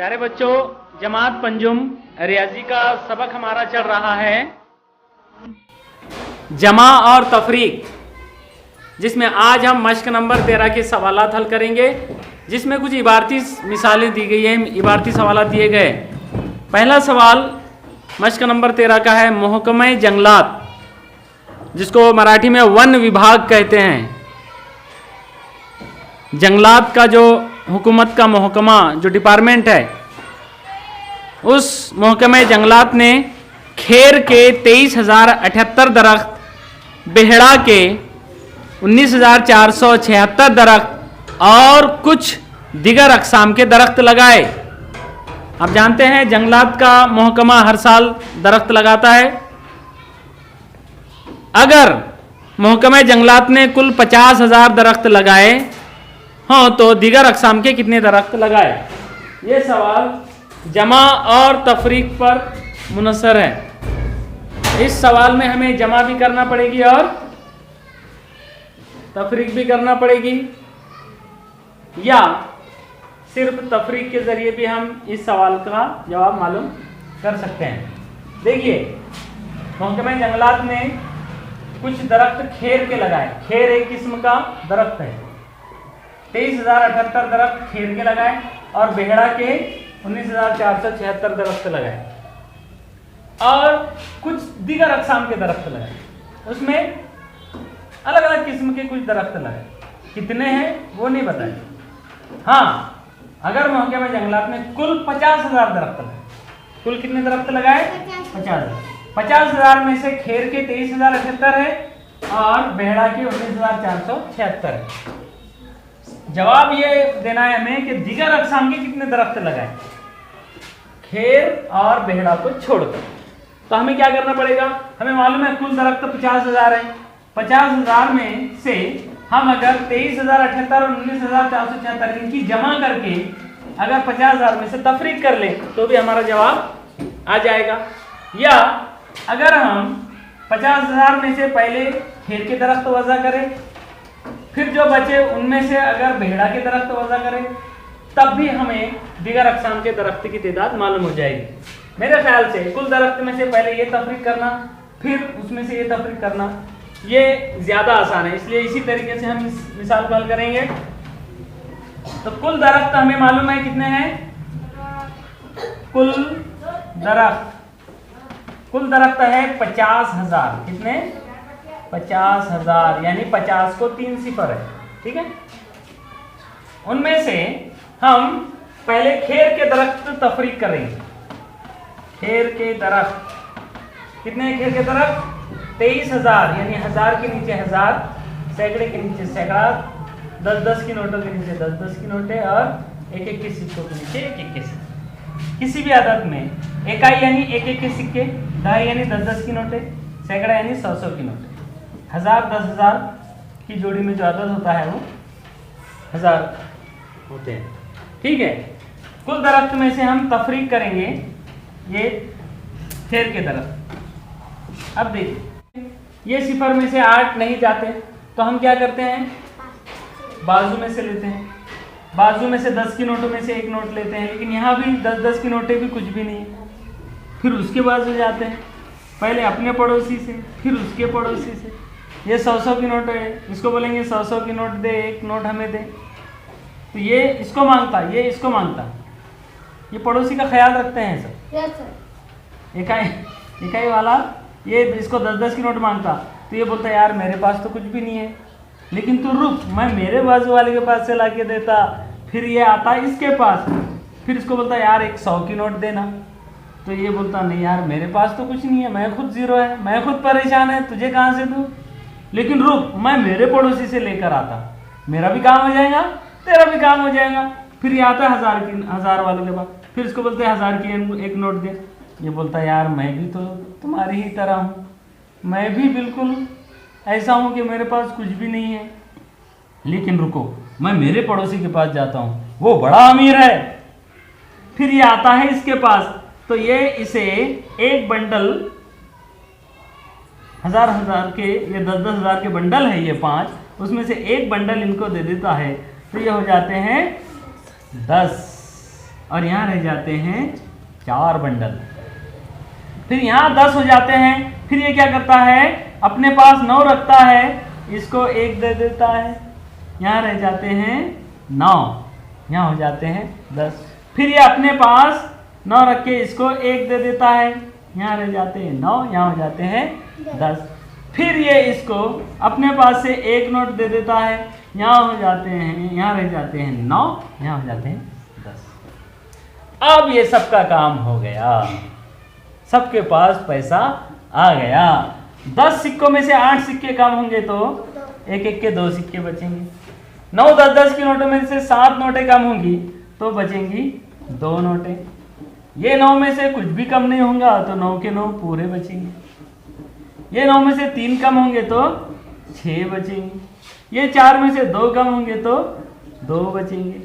प्यारे बच्चों, जमात पंजुम रियाजी का सबक हमारा चल रहा है जमा और तफरीक, जिसमें आज हम मश्क नंबर 13 के सवालात हल करेंगे, जिसमें कुछ इबारती मिसालें दी गई हैं, इबारती सवालात दिए गए। पहला सवाल मश्क नंबर 13 का है महकमा जंगलात, जिसको मराठी में वन विभाग कहते हैं। जंगलात का जो हुकूमत का महकमा, जो डिपार्टमेंट है, उस महकमे जंगलात ने खेर के 23,078 दरख्त, बेहड़ा के 19,476 दरख्त और कुछ दिगर अक़साम के दरख्त लगाए। आप जानते हैं जंगलात का महकमा हर साल दरख्त लगाता है। अगर महकमे जंगलात ने कुल 50,000 दरख्त लगाए हों तो दिगर अक़साम के कितने दरख्त लगाए? ये सवाल जमा और तफरीक पर मुनसर है। इस सवाल में हमें जमा भी करना पड़ेगी और तफरीक भी करना पड़ेगी, या सिर्फ तफरीक के ज़रिए भी हम इस सवाल का जवाब मालूम कर सकते हैं। देखिए, महकमा जंगलात ने कुछ दरख्त खेर के लगाए। खेर एक किस्म का दरख्त है। 23,078 दरख्त खेर के लगाए और बेहड़ा के 19,476 दरख्त लगाए और कुछ दिगर अक़साम के दरख्त लगाए। उसमें अलग अलग किस्म के कुछ दरख्त लगाए। कितने हैं वो नहीं बताए। हाँ, अगर महकमा जंगलात में कुल 50,000 दरख्त लगाए, कुल कितने दरख्त लगाए? 50,000 में से खेर के 23,078 है और बेहड़ा के 19,476 है। जवाब ये देना है हमें कि दिगर अक़साम के कितने दरख्त लगाए खेर और बेहड़ा को छोड़कर। तो हमें क्या करना पड़ेगा? हमें मालूम है कुल दरख्त 50,000 है। 50,000 में से हम अगर 23,078 और 19,476 इनकी जमा करके अगर 50,000 में से तफरीक कर लें तो भी हमारा जवाब आ जाएगा। या अगर हम 50,000 में से पहले खेर के दरख्त वज़ा करें, फिर जो बचे उनमें से अगर बेहड़ा के दरख्त वज़ा करें, तब भी हमें दिगर अक़साम के दरख्त की तादाद मालूम हो जाएगी। मेरे ख्याल से कुल दरख्त में से पहले ये तफरीक करना, फिर उसमें से ये तफरीक करना, ये ज़्यादा आसान है। इसलिए इसी तरीके से हम इस मिसाल को हल करेंगे। तो कुल दरख्त हमें मालूम है कितने हैं। कुल दरख्त है 50,000। कितने? 50,000, यानी 50 को 3 सिफर है। ठीक है। उनमें से हम पहले खेर के दरख्त तफरीक करेंगे। खेर के दरख्त कितने? खेर के दरख्त 23,000, यानी 1000 के नीचे 1000, सैकड़े के नीचे सैकड़ा, 10-10 की नोटों के नीचे 10-10 की नोटें और 1-1 के सिक्कों के नीचे 1-1 के सिक्के। किसी भी आदत में इकाई यानी 1-1 के सिक्के, दहाई यानी 10-10 की नोटें, सैकड़ा यानी 100-100 की नोटें। 1000-10,000 की जोड़ी में जो अदद होता है वो 1000 होते हैं। ठीक है। कुल दरख्त में से हम तफरीक करेंगे ये खेर के दरख्त। अब देखिए, ये सिफर में से 8 नहीं जाते तो हम क्या करते हैं? बाजू में से लेते हैं। बाजू में से 10 की नोटों में से एक नोट लेते हैं, लेकिन यहाँ भी 10-10 की नोटें भी कुछ भी नहीं है। फिर उसके बाजू जाते हैं, पहले अपने पड़ोसी से, फिर उसके पड़ोसी से। ये 100-100 की नोट है, इसको बोलेंगे 100-100 की नोट दे, एक नोट हमें दे। तो ये इसको मांगता, ये इसको मांगता। ये पड़ोसी का ख्याल रखते हैं सब। इकाई वाला ये इसको 10-10 की नोट मांगता, तो ये बोलता यार मेरे पास तो कुछ भी नहीं है, लेकिन तू रुक, मैं मेरे बाजू वाले के पास से ला के देता। फिर ये आता इसके पास, फिर इसको बोलता यार एक 100 की नोट देना। तो ये बोलता नहीं यार मेरे पास तो कुछ नहीं है, मैं खुद ज़ीरो है, मैं खुद परेशान है, तुझे कहाँ से दूँ? लेकिन रुक, मैं मेरे पड़ोसी से लेकर आता, मेरा भी काम हो जाएगा, तेरा भी काम हो जाएगा। फिर ये आता है 1000 वालों के पास, फिर इसको बोलते हैं 1000 की एक नोट दे। ये बोलता है यार मैं भी तो तुम्हारी ही तरह हूँ, मैं भी बिल्कुल ऐसा हूँ कि मेरे पास कुछ भी नहीं है, लेकिन रुको मैं मेरे पड़ोसी के पास जाता हूँ, वो बड़ा अमीर है। फिर ये आता है इसके पास, तो ये इसे एक बंडल 1000 के, ये 10-10 के बंडल है ये 5, उसमें से एक बंडल इनको दे देता है। तो ये हो जाते हैं 10। और यहाँ रह जाते हैं 4 बंडल। फिर यहाँ 10 हो जाते हैं। फिर ये क्या करता है, अपने पास 9 रखता है, इसको 1 दे देता है, यहाँ रह जाते हैं 9, यहाँ हो जाते हैं 10। फिर ये अपने पास 9 रख के इसको 1 दे देता है, यहाँ रह जाते हैं 9, यहाँ हो जाते हैं 10। फिर ये इसको अपने पास से 1 नोट दे देता है, यहाँ हो जाते हैं, यहाँ रह जाते हैं 9, यहाँ हो जाते हैं 10। अब ये सबका काम हो गया, सबके पास पैसा आ गया। 10 सिक्कों में से 8 सिक्के कम होंगे तो एक एक के 2 सिक्के बचेंगे। 9 10 की नोटों में से 7 नोटें कम होंगी तो बचेंगी 2 नोटें। ये 9 में से कुछ भी कम नहीं होगा तो 9 के 9 पूरे बचेंगे। ये 9 में से 3 कम होंगे तो 6 बचेंगे। ये 4 में से 2 कम होंगे तो 2 बचेंगे।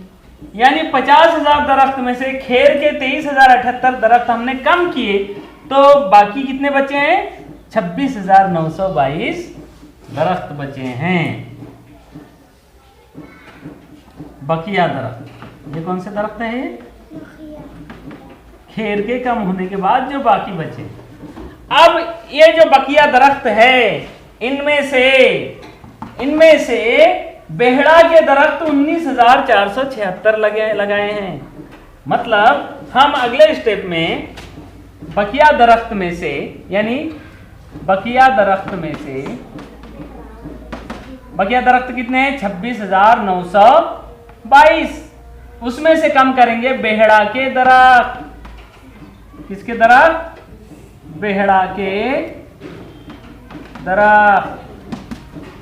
यानी 50,000 दरख्त में से खेर के 23,078 दरख्त हमने कम किए तो बाकी कितने बचे हैं, 26,922 दरख्त बचे हैं। बकिया दरख्त, ये कौन से दरख्त है, खेर के कम होने के बाद जो बाकी बचे। अब ये जो बकिया दरख्त है इनमें से बेहड़ा के दरख्त 19,476 लगाए हैं। मतलब हम अगले स्टेप में बकिया दरख्त में से, यानी बकिया दरख्त कितने हैं, 26,922, उसमें से कम करेंगे बेहड़ा के दरख्त। किसके दरख्त, बेहड़ा के दरख्त।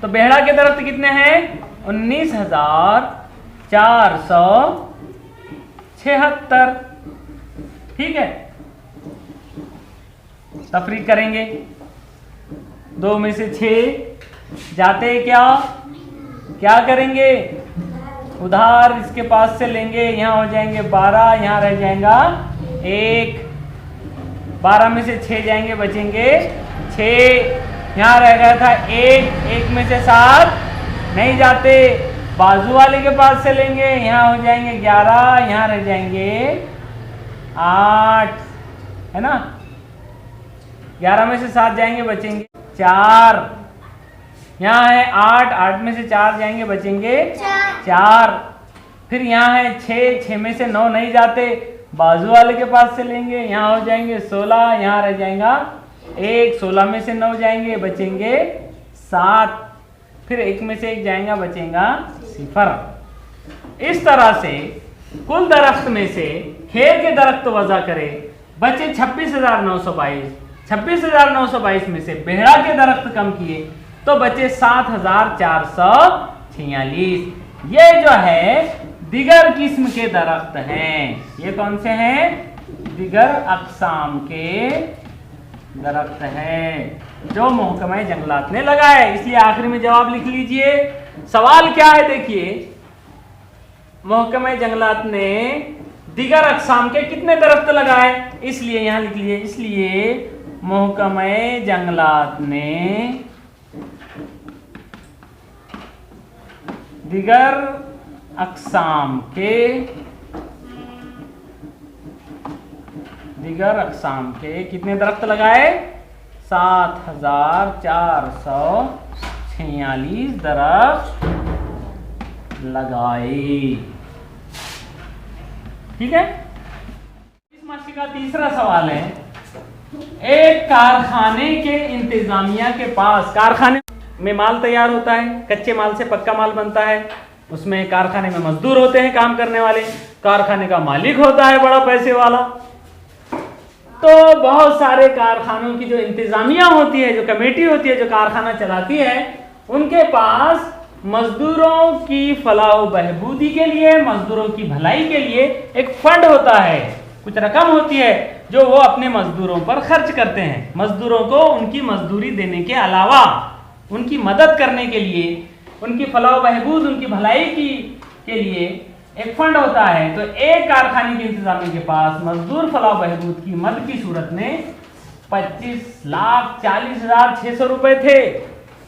तो बेहड़ा के दरख्त कितने हैं, 19,476। ठीक है, तफरीक करेंगे। 2 में से 6 जाते क्या करेंगे, उधार इसके पास से लेंगे, यहाँ हो जाएंगे 12, यहाँ रह जाएगा 1। 12 में से 6 जाएंगे, बचेंगे 6, यहाँ रह गया था 1 में से 7 नहीं जाते, बाजू वाले के पास से लेंगे, यहाँ हो जाएंगे 11, यहाँ रह जाएंगे 8, है ना। 11 में से 7 जाएंगे, बचेंगे 4, यहाँ है 8 में से 4 जाएंगे, बचेंगे 4। फिर यहाँ है 6 में से 9 नहीं जाते, बाजू वाले के पास से लेंगे, यहाँ हो जाएंगे 16, यहाँ रह जाएगा 1, 16 में से 9 जाएंगे, बचेंगे 7। फिर 1 में से 1 जाएगा, बचेगा 0। इस तरह से कुल दरख्त में से खेर के दरख्त वजह करें, बचे 26,922। 26,922 में से बेहड़ा के दरख्त कम किए तो बचे 7,446। ये जो है दिगर किस्म के दरख्त हैं। ये कौन से हैं, दिगर अक़साम के दरख्त हैं जो महकमा जंगलात ने लगाए। इसलिए आखिर में जवाब लिख लीजिए। सवाल क्या है, देखिए, महकमा जंगलात ने दिगर अक़साम के कितने दरख्त लगाए, इसलिए यहां लिख लीजिए। इसलिए महकमा जंगलात ने दिगर अक़साम के कितने दरख्त लगाए, 7,446 दरख्त लगाए। ठीक है। इस माशी का तीसरा सवाल है, एक कारखाने के इंतजामिया के पास, कारखाने में माल तैयार होता है, कच्चे माल से पक्का माल बनता है, उसमें कारखाने में मजदूर होते हैं काम करने वाले, कारखाने का मालिक होता है बड़ा पैसे वाला। तो बहुत सारे कारखानों की जो इंतजामिया होती है, जो कमेटी होती है, जो कारखाना चलाती है, उनके पास मजदूरों की फलाह बहबूदी के लिए, मजदूरों की भलाई के लिए एक फंड होता है, कुछ रकम होती है जो वो अपने मजदूरों पर खर्च करते हैं। मजदूरों को उनकी मजदूरी देने के अलावा उनकी मदद करने के लिए, उनकी फलाह बहबूद, उनकी भलाई के लिए एक फंड होता है। तो एक कारखाने के इंतजामिया के पास मजदूर फलाह बहबूद की मद की सूरत में 25,40,600 रुपए थे।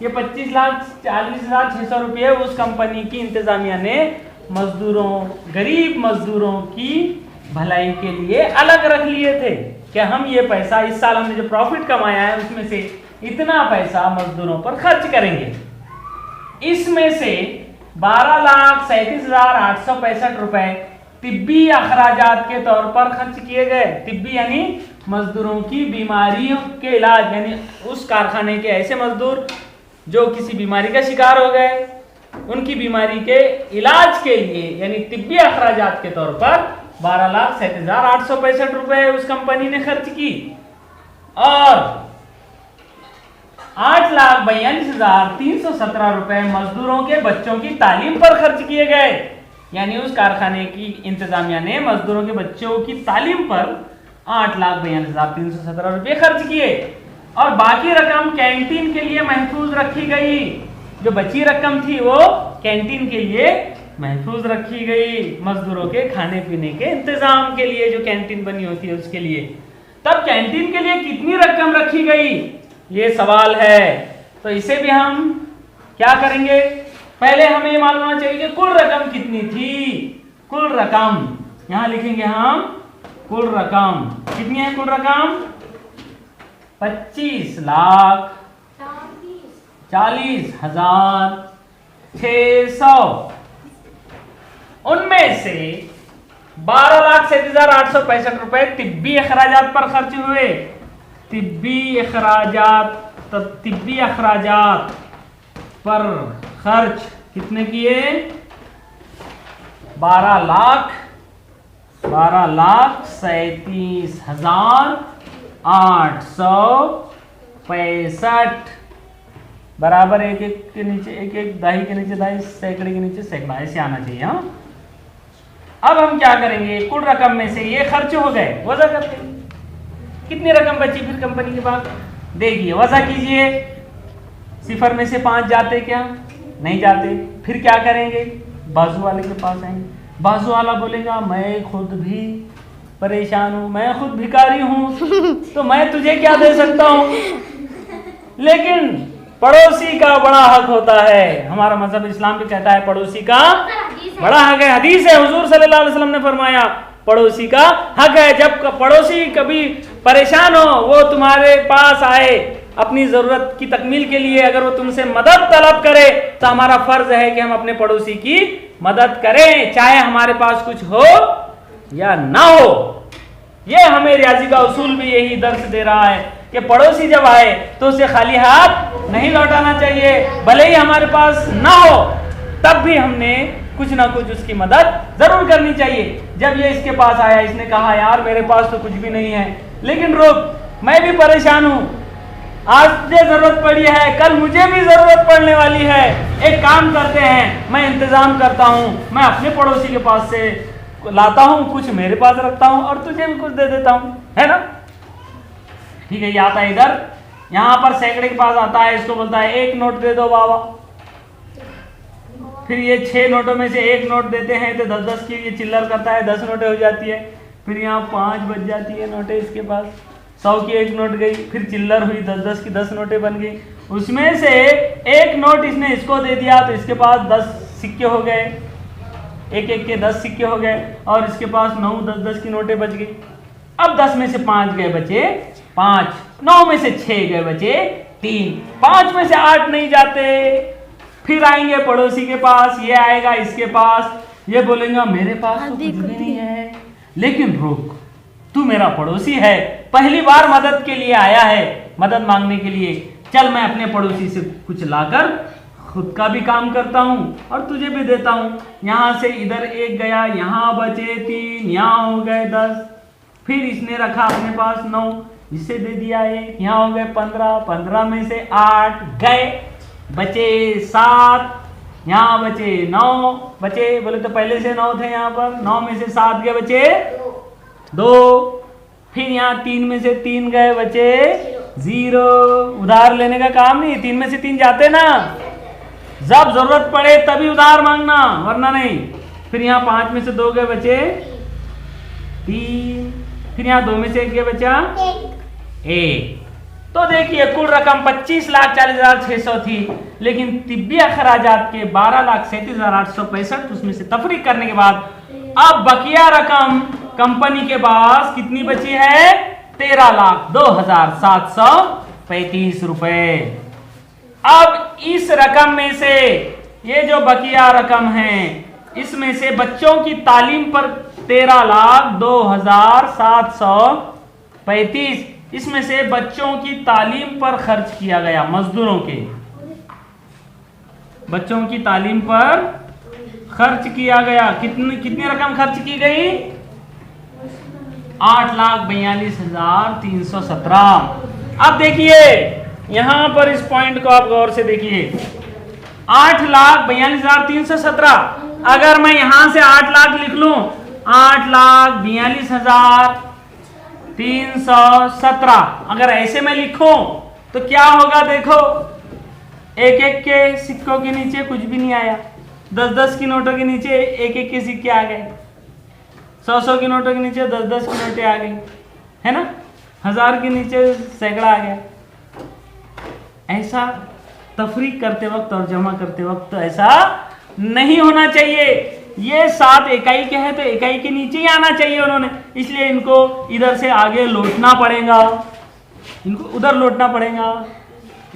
ये 25,40,600 रुपये उस कंपनी की इंतजामिया ने मजदूरों, गरीब मजदूरों की भलाई के लिए अलग रख लिए थे कि हम ये पैसा इस साल हमने जो प्रॉफिट कमाया है उसमें से इतना पैसा मजदूरों पर खर्च करेंगे। इसमें से 12,37,865 रुपए तिब्बी अखराजात के तौर पर खर्च किए गए। तिब्बी यानी मजदूरों की बीमारियों के इलाज, यानी उस कारखाने के ऐसे मजदूर जो किसी बीमारी का शिकार हो गए, उनकी बीमारी के इलाज के लिए यानी तिब्बी अखराजात के तौर पर 12,37,865 रुपए उस कंपनी ने खर्च की। और 8,42,317 रुपए मजदूरों के बच्चों की तालीम पर खर्च किए गए, यानी उस कारखाने की इंतजामिया ने मजदूरों के बच्चों की तालीम पर 8,42,317 रुपए खर्च किए। और बाकी रकम कैंटीन के लिए महफूज रखी गई। जो बची रकम थी वो कैंटीन के लिए महफूज रखी गई, मजदूरों के खाने पीने के इंतजाम के लिए, जो कैंटीन बनी होती है उसके लिए। तब कैंटीन के लिए कितनी रकम रखी गई, ये सवाल है। तो इसे भी हम क्या करेंगे, पहले हमें ये मालूम होना चाहिए कि कुल रकम कितनी थी। कुल रकम यहां लिखेंगे हम, कुल रकम कितनी है, कुल रकम 25,40,600। उनमें से 12,37,865 रुपए तिब्बी अखराजात पर खर्च हुए। तिब्बी अखराजात पर खर्च कितने किए, 12,37,865 बराबर एक एक के नीचे एक, एक दाही के नीचे दाही, सैकड़े के नीचे सैकड़ा, ऐसे आना चाहिए। हाँ, अब हम क्या करेंगे, कुल रकम में से ये खर्च हो गए, वजह करते हैं कितनी रकम बची फिर कंपनी के पास, देखिए वजह कीजिए। सिफर में से 5 जाते क्या, नहीं जाते। फिर क्या करेंगे, बाजू वाले के पास आएंगे। बाजू वाला बोलेगा मैं खुद भी परेशान हूं, मैं खुद भिखारी हूं, तो मैं तुझे क्या दे सकता हूं। लेकिन पड़ोसी का बड़ा हक होता है, हमारा मजहब इस्लाम भी कहता है पड़ोसी का बड़ा हक है। हदीस है, हुजूर सल्लल्लाहु अलैहि वसल्लम ने फरमाया पड़ोसी का हक है। जब पड़ोसी कभी परेशान हो, वो तुम्हारे पास आए अपनी जरूरत की तकमील के लिए, अगर वो तुमसे मदद तलब करे तो हमारा फर्ज है कि हम अपने पड़ोसी की मदद करें, चाहे हमारे पास कुछ हो या ना हो। ये हमें रियाजी का उसूल भी यही दर्श दे रहा है कि पड़ोसी जब आए तो उसे खाली हाथ नहीं लौटाना चाहिए, भले ही हमारे पास ना हो तब भी हमने कुछ ना कुछ उसकी मदद जरूर करनी चाहिए। जब ये इसके पास आया, इसने कहा यार मेरे पास तो कुछ भी नहीं है, लेकिन रुक मैं भी परेशान हूं, आज तुझे जरूरत पड़ी है, कल मुझे भी जरूरत पड़ने वाली है। एक काम करते हैं, मैं इंतजाम करता हूं, मैं अपने पड़ोसी के पास से लाता हूं, कुछ मेरे पास रखता हूं और तुझे भी कुछ दे देता हूं, है ना। ठीक है, ये आता है इधर, यहां पर सैकड़े के पास आता है, इसको बोलता है 1 नोट दे दो बाबा। फिर ये 6 नोटों में से 1 नोट देते हैं तो 10-10 की ये चिल्लर करता है, 10 नोटें हो जाती है। फिर यहाँ 5 बच जाती है नोटें इसके पास, 100 की 1 नोट गई, फिर चिल्लर हुई 10-10 की 10 नोटें बन गई। उसमें से 1 नोट इसने इसको दे दिया तो इसके पास 10 सिक्के हो गए, एक एक के 10 सिक्के हो गए, और इसके पास 9-10-10 की नोटें बच गई। अब 10 में से 5 गए बचे 5, 9 में से 6 गए बचे 3, 5 में से 8 नहीं जाते। फिर आएंगे पड़ोसी के पास, ये आएगा इसके पास, ये बोलेगा मेरे पास तो कुछ भी नहीं है। लेकिन रुक, तू मेरा पड़ोसी है, पहली बार मदद के लिए आया है, मदद मांगने के लिए, चल मैं अपने पड़ोसी से कुछ लाकर खुद का भी काम करता हूं और तुझे भी देता हूं। यहां से इधर 1 गया, यहां बचे 3, यहां हो गए 10, फिर इसने रखा अपने पास 9, इसे दे दिया 1, यहां हो गए 15, 15 में से 8 गए, बचे 7, यहाँ बचे 9 बचे, बोले तो पहले से 9 थे, यहाँ पर 9 में से 7 गए बचे 2, फिर यहाँ 3 में से 3 गए बचे 0। उधार लेने का काम नहीं, 3 में से 3 जाते ना, जब जरूरत पड़े तभी उधार मांगना, वरना नहीं। फिर यहाँ 5 में से 2 गए बचे 3, फिर यहाँ 2 में से 1 गया बचा 1। तो देखिए कुल रकम 25,40,600 थी, लेकिन तिब्बी अखराजात के 12,37,865, उसमें से तफरीक करने के बाद अब बकिया रकम कंपनी के पास कितनी बची है? 13,02,735 रुपए। अब इस रकम में से ये जो बकिया रकम है, इसमें से बच्चों की तालीम पर 13,02,735, इसमें से बच्चों की तालीम पर खर्च किया गया, मजदूरों के बच्चों की तालीम पर खर्च किया गया। कितनी रकम खर्च की गई? 8,42,317। अब देखिए यहां पर इस पॉइंट को आप गौर से देखिए, 8,42,317। अगर मैं यहां से 8 लाख लिख लूं, 8,42,317, अगर ऐसे में लिखूं तो क्या होगा? देखो, एक एक के सिक्कों के नीचे कुछ भी नहीं आया, 10-10 की नोटों के नीचे एक एक के सिक्के आ गए, 100-100 की नोटों के नीचे 10-10 की नोटें आ गई, है ना, 1000 के नीचे सैकड़ा आ गया। ऐसा तफरीक करते वक्त और जमा करते वक्त तो ऐसा नहीं होना चाहिए। ये 7 इकाई के हैं तो इकाई के नीचे ही आना चाहिए उन्होंने, इसलिए इनको इधर से आगे लौटना पड़ेगा, इनको उधर लौटना पड़ेगा,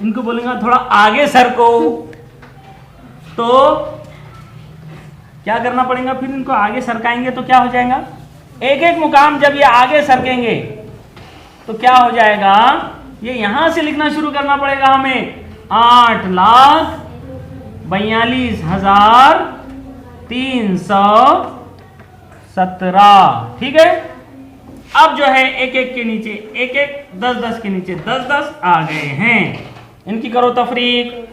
इनको बोलेंगे थोड़ा आगे सरको, तो क्या करना पड़ेगा? फिर इनको आगे सरकाएंगे तो क्या हो जाएगा? एक एक मुकाम जब ये आगे सरकेंगे तो क्या हो जाएगा? ये यहां से लिखना शुरू करना पड़ेगा हमें, 8,42,317। ठीक है। अब जो है एक एक के नीचे एक एक, 10-10 के नीचे 10-10 आ गए हैं। इनकी करो तफरीक।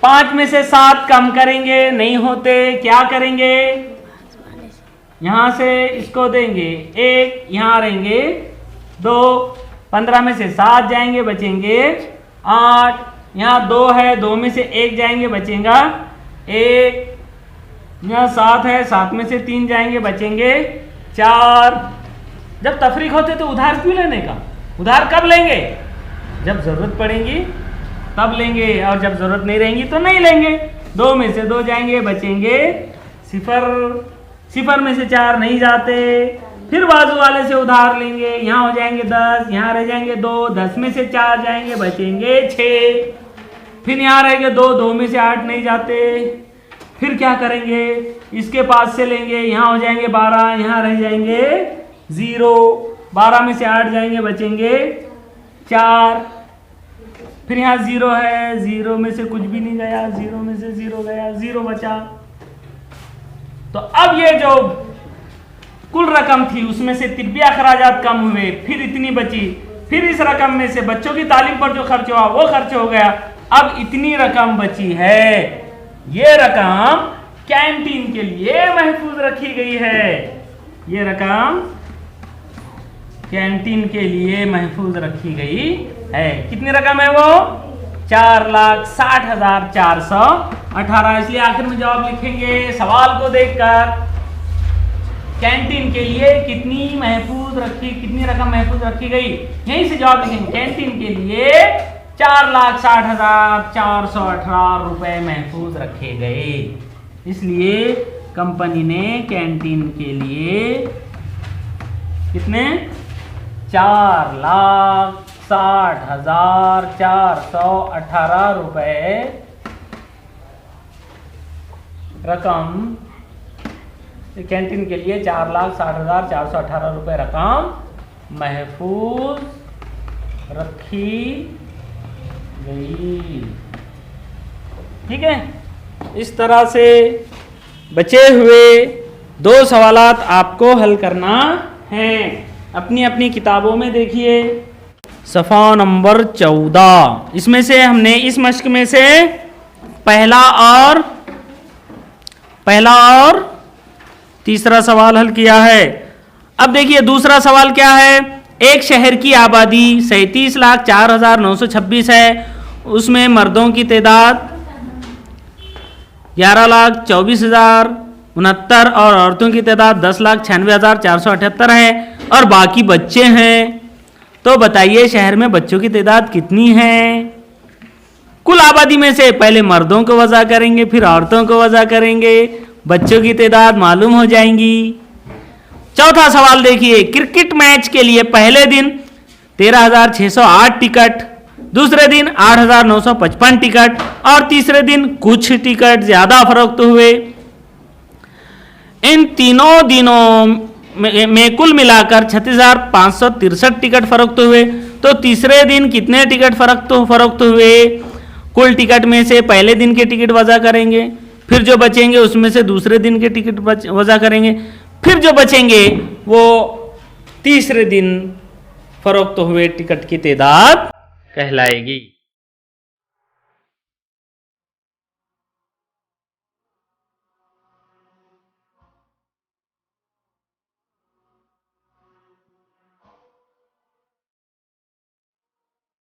5 में से 7 कम करेंगे, नहीं होते, क्या करेंगे? यहां से इसको देंगे 1, यहां रहेंगे 2, 15 में से 7 जाएंगे, बचेंगे 8, यहाँ 2 है, 2 में से 1 जाएंगे, बचेगा 1, यहाँ 7 है, 7 में से 3 जाएंगे, बचेंगे 4। जब तफरीक होते तो उधार क्यों लेने का? उधार कब लेंगे? जब जरूरत पड़ेगी तब लेंगे, और जब जरूरत नहीं रहेंगी तो नहीं लेंगे। 2 में से 2 जाएंगे, बचेंगे 0, 0 में से 4 नहीं जाते, फिर बाजू वाले से उधार लेंगे, यहाँ हो जाएंगे 10, यहाँ रह जाएंगे 2, 10 में से 4 जाएंगे, बचेंगे 6, फिर यहाँ रहेंगे 2, 2 में से 8 नहीं जाते, फिर क्या करेंगे? इसके पास से लेंगे, यहाँ हो जाएंगे 12, यहाँ रह जाएंगे 0, 12 में से 8 जाएंगे, बचेंगे 4, फिर यहाँ 0 है, 0 में से कुछ भी नहीं गया, 0 में से 0 गया, 0 बचा। तो अब ये जो कुल रकम थी उसमें से तिब्बी अखराजात कम हुए, फिर इतनी बची, फिर इस रकम में से बच्चों की तालीम पर जो खर्च हुआ वो खर्च हो गया, अब इतनी रकम बची है। ये रकम कैंटीन के लिए महफूज रखी गई है, ये रकम कैंटीन के लिए महफूज रखी गई है। कितनी रकम है वो? 4,60,418। इसलिए आखिर में जवाब लिखेंगे सवाल को देखकर, कैंटीन के लिए कितनी रकम महफूज रखी गई, यहीं से जवाब लिखेंगे। कैंटीन के लिए 4,60,418 रुपए महफूज रखे गए, इसलिए कंपनी ने कैंटीन के लिए कितने? 4,60,418 रुपए रकम, कैंटीन के लिए 4,60,418 रुपए रकम महफूज रखी गई। ठीक है। इस तरह से बचे हुए 2 सवालात आपको हल करना है। अपनी अपनी किताबों में देखिए सफ़ा नंबर 14, इसमें से हमने इस मश्क में से पहला और तीसरा सवाल हल किया है। अब देखिए दूसरा सवाल क्या है। एक शहर की आबादी 37,04,926 है, उसमें मर्दों की तादाद 11,24,069 और औरतों की तादाद 10,96,478 है और बाकी बच्चे हैं। तो बताइए शहर में बच्चों की तादाद कितनी है? कुल आबादी में से पहले मर्दों को वज़ा करेंगे, फिर औरतों को वज़ा करेंगे, बच्चों की तादाद मालूम हो जाएंगी। चौथा सवाल देखिए, क्रिकेट मैच के लिए पहले दिन 13,608 टिकट, दूसरे दिन 8,955 टिकट और तीसरे दिन कुछ टिकट ज्यादा फरोख्त हुए। इन तीनों दिनों में कुल मिलाकर 36,563 टिकट फरोख्त हुए। तो तीसरे दिन कितने टिकट फरोख्त हुए? कुल टिकट में से पहले दिन के टिकट वजह करेंगे, फिर जो बचेंगे उसमें से दूसरे दिन के टिकट वजह करेंगे, फिर जो बचेंगे वो तीसरे दिन फरोख्त हुए टिकट की तादाद कहलाएगी।